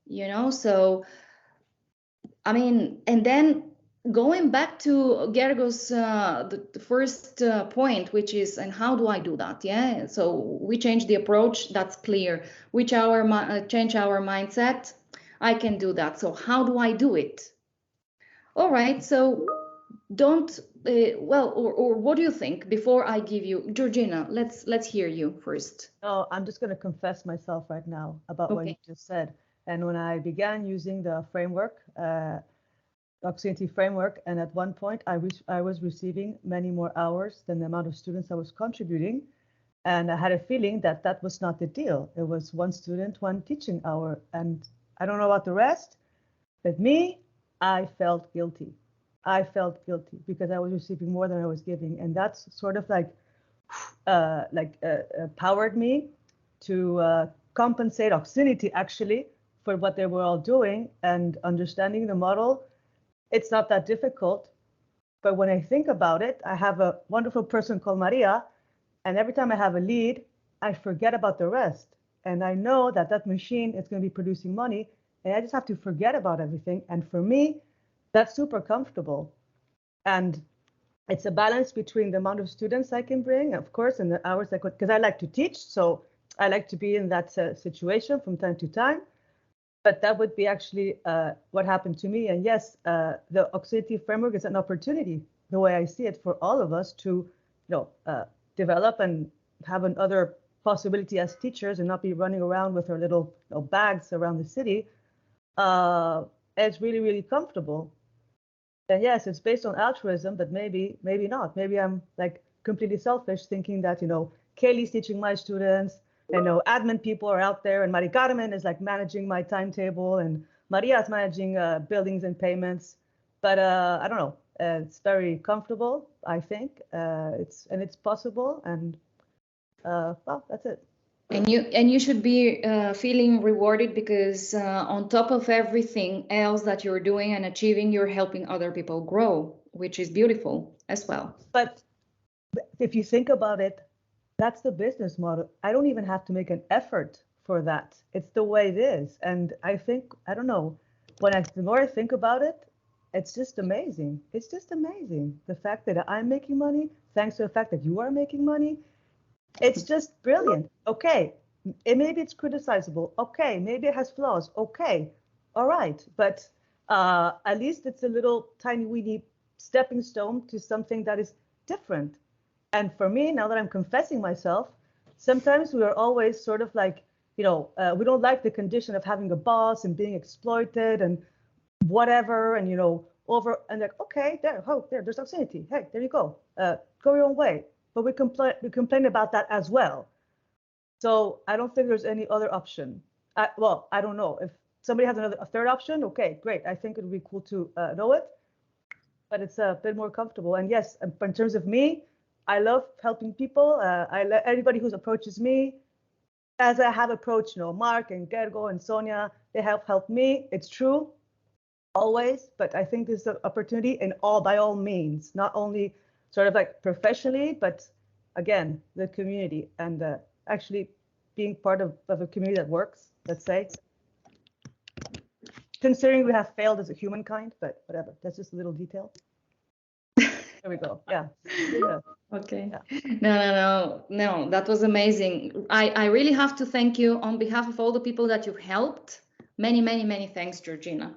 you know. So I mean, and then going back to Gergo's the first point, which is, and how do I do that? Yeah, so we change the approach. That's clear. Change our mindset. I can do that. So how do I do it? All right. So don't well, or what do you think? Before I give you, Georgina, let's hear you first. Oh, I'm just going to confess myself right now about what you just said. And when I began using the framework, Oxinity framework, and at one point I was receiving many more hours than the amount of students I was contributing. And I had a feeling that that was not the deal. It was one student, one teaching hour. And I don't know about the rest, but me, I felt guilty. I felt guilty because I was receiving more than I was giving. And that's sort of like powered me to compensate Oxinity actually for what they were all doing and understanding the model. It's not that difficult, but when I think about it, I have a wonderful person called Maria, and every time I have a lead, I forget about the rest. And I know that that machine is going to be producing money, and I just have to forget about everything. And for me, that's super comfortable. And it's a balance between the amount of students I can bring, of course, and the hours I could, because I like to teach. So I like to be in that situation from time to time. But that would be actually what happened to me. And yes, the Oxinity framework is an opportunity, the way I see it, for all of us to, develop and have another possibility as teachers and not be running around with our little bags around the city. It's really, really comfortable. And yes, it's based on altruism, but maybe not. Maybe I'm like completely selfish, thinking that, Kaylee's teaching my students, admin people are out there, and Mari Carmen is like managing my timetable, and Maria is managing billings and payments. But I don't know. It's very comfortable, I think. It's possible, and well, that's it. And you should be feeling rewarded because on top of everything else that you're doing and achieving, you're helping other people grow, which is beautiful as well. But if you think about it, that's the business model. I don't even have to make an effort for that. It's the way it is. And I think, I don't know, the more I think about it, it's just amazing. It's just amazing. The fact that I'm making money, thanks to the fact that you are making money, it's just brilliant. Okay, maybe it's criticizable. Okay, maybe it has flaws. Okay, all right. But at least it's a little tiny weedy stepping stone to something that is different. And for me, now that I'm confessing myself, sometimes we are always sort of like, we don't like the condition of having a boss and being exploited and whatever, and, and like, okay, there's Oxinity. Hey, there you go. Go your own way. But we complain about that as well. So I don't think there's any other option. Well, I don't know. If somebody has a third option, okay, great. I think it would be cool to know it. But it's a bit more comfortable. And yes, in terms of me, I love helping people. Everybody who approaches me, as I have approached, Mark and Gergo and Sonia, they have helped me. It's true, always. But I think this is an opportunity by all means, not only sort of like professionally, but again, the community and actually being part of a community that works, let's say. Considering we have failed as a humankind, but whatever, that's just a little detail. There we go. Yeah. Okay. Yeah. No, that was amazing. I really have to thank you on behalf of all the people that you've helped. Many, many, many thanks, Georgina.